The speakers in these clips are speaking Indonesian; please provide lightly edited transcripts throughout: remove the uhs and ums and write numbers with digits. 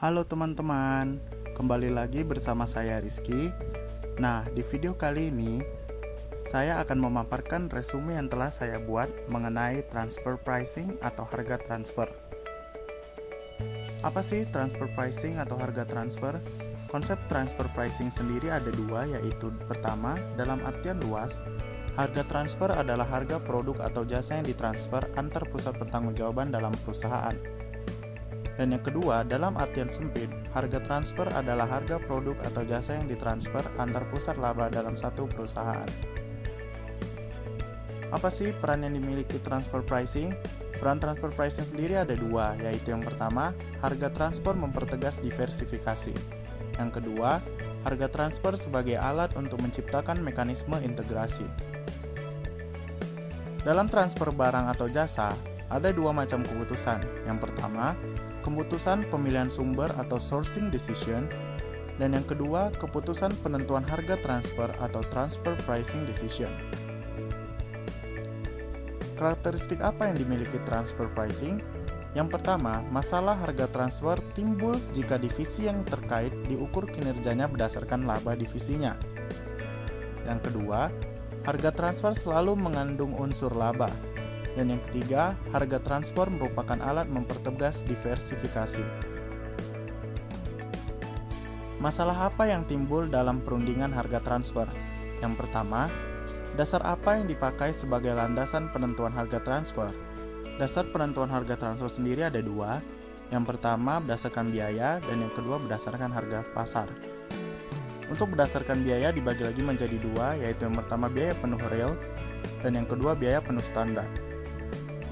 Halo teman-teman, kembali lagi bersama saya Rizky. Nah, di video kali ini saya akan memaparkan resume yang telah saya buat mengenai transfer pricing atau harga transfer. Apa sih transfer pricing atau harga transfer? Konsep transfer pricing sendiri ada dua, yaitu pertama, dalam artian luas, harga transfer adalah harga produk atau jasa yang ditransfer antar pusat pertanggungjawaban dalam perusahaan. Dan yang kedua, dalam artian sempit, harga transfer adalah harga produk atau jasa yang ditransfer antar pusat laba dalam satu perusahaan. Apa sih peran yang dimiliki transfer pricing? Peran transfer pricing sendiri ada dua, yaitu yang pertama, harga transfer mempertegas diversifikasi. Yang kedua, harga transfer sebagai alat untuk menciptakan mekanisme integrasi. Dalam transfer barang atau jasa, ada dua macam keputusan. Yang pertama, keputusan pemilihan sumber atau sourcing decision, dan yang kedua, keputusan penentuan harga transfer atau transfer pricing decision. Karakteristik apa yang dimiliki transfer pricing? Yang pertama, masalah harga transfer timbul jika divisi yang terkait diukur kinerjanya berdasarkan laba divisinya. Yang kedua, harga transfer selalu mengandung unsur laba. Dan yang ketiga, harga transfer merupakan alat mempertegas diversifikasi. Masalah apa yang timbul dalam perundingan harga transfer? Yang pertama, dasar apa yang dipakai sebagai landasan penentuan harga transfer? Dasar penentuan harga transfer sendiri ada dua. Yang pertama berdasarkan biaya dan yang kedua berdasarkan harga pasar. Untuk berdasarkan biaya dibagi lagi menjadi dua, yaitu yang pertama biaya penuh real dan yang kedua biaya penuh standar.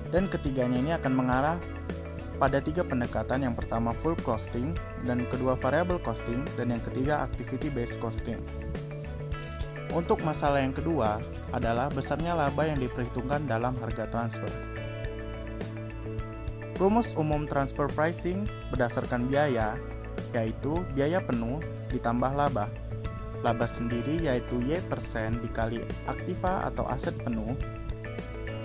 Dan ketiganya ini akan mengarah pada tiga pendekatan, yang pertama full costing, dan kedua variable costing, dan yang ketiga activity based costing. Untuk masalah yang kedua adalah besarnya laba yang diperhitungkan dalam harga transfer. Rumus umum transfer pricing berdasarkan biaya, yaitu biaya penuh ditambah laba. Laba sendiri yaitu Y% dikali aktiva atau aset penuh.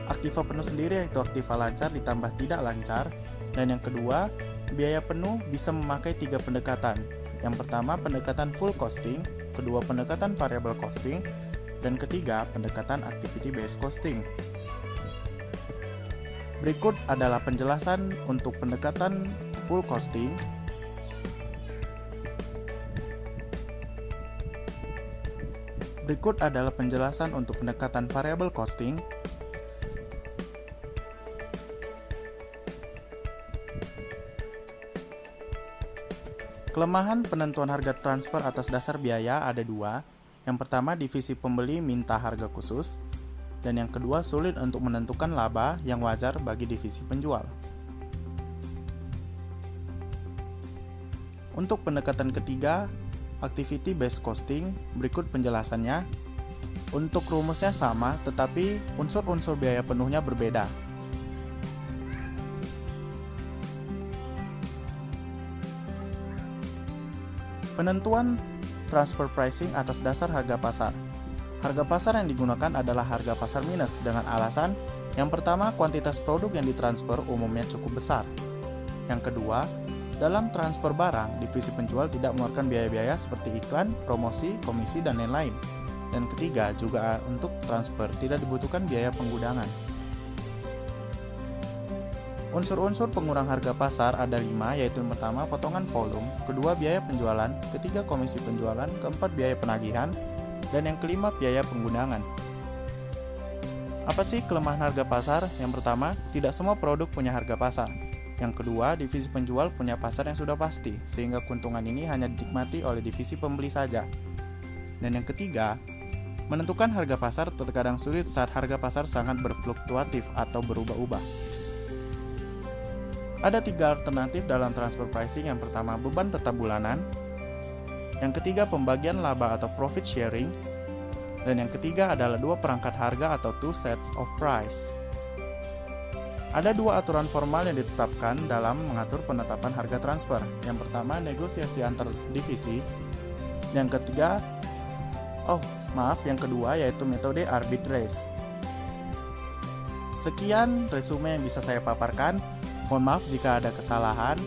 Aktiva penuh sendiri yaitu aktiva lancar ditambah tidak lancar. Dan yang kedua, biaya penuh bisa memakai tiga pendekatan. Yang pertama pendekatan full costing, kedua pendekatan variable costing, dan ketiga pendekatan activity based costing. Berikut adalah penjelasan untuk pendekatan full costing. Berikut adalah penjelasan untuk pendekatan variable costing. Kelemahan penentuan harga transfer atas dasar biaya ada dua. Yang pertama, divisi pembeli minta harga khusus, dan yang kedua, sulit untuk menentukan laba yang wajar bagi divisi penjual. Untuk pendekatan ketiga, activity based costing, berikut penjelasannya. Untuk rumusnya sama, tetapi unsur-unsur biaya penuhnya berbeda. Penentuan transfer pricing atas dasar harga pasar. Harga pasar yang digunakan adalah harga pasar minus dengan alasan yang pertama, kuantitas produk yang ditransfer umumnya cukup besar. Yang kedua, dalam transfer barang, divisi penjual tidak mengeluarkan biaya-biaya seperti iklan, promosi, komisi, dan lain-lain. Dan ketiga, juga untuk transfer tidak dibutuhkan biaya penggudangan. Unsur-unsur pengurang harga pasar ada 5, yaitu yang pertama potongan volume, kedua biaya penjualan, ketiga komisi penjualan, keempat biaya penagihan, dan yang kelima biaya penggunaan. Apa sih kelemahan harga pasar? Yang pertama, tidak semua produk punya harga pasar. Yang kedua, divisi penjual punya pasar yang sudah pasti, sehingga keuntungan ini hanya dinikmati oleh divisi pembeli saja. Dan yang ketiga, menentukan harga pasar terkadang sulit saat harga pasar sangat berfluktuatif atau berubah-ubah. Ada tiga alternatif dalam transfer pricing. Yang pertama, beban tetap bulanan. Yang ketiga, pembagian laba atau profit sharing. Dan yang ketiga adalah dua perangkat harga atau two sets of price. Ada dua aturan formal yang ditetapkan dalam mengatur penetapan harga transfer. Yang pertama, negosiasi antar divisi. Yang kedua yaitu metode arbitrage. Sekian resume yang bisa saya paparkan. Mohon maaf jika ada kesalahan.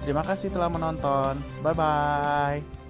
Terima kasih telah menonton. Bye bye.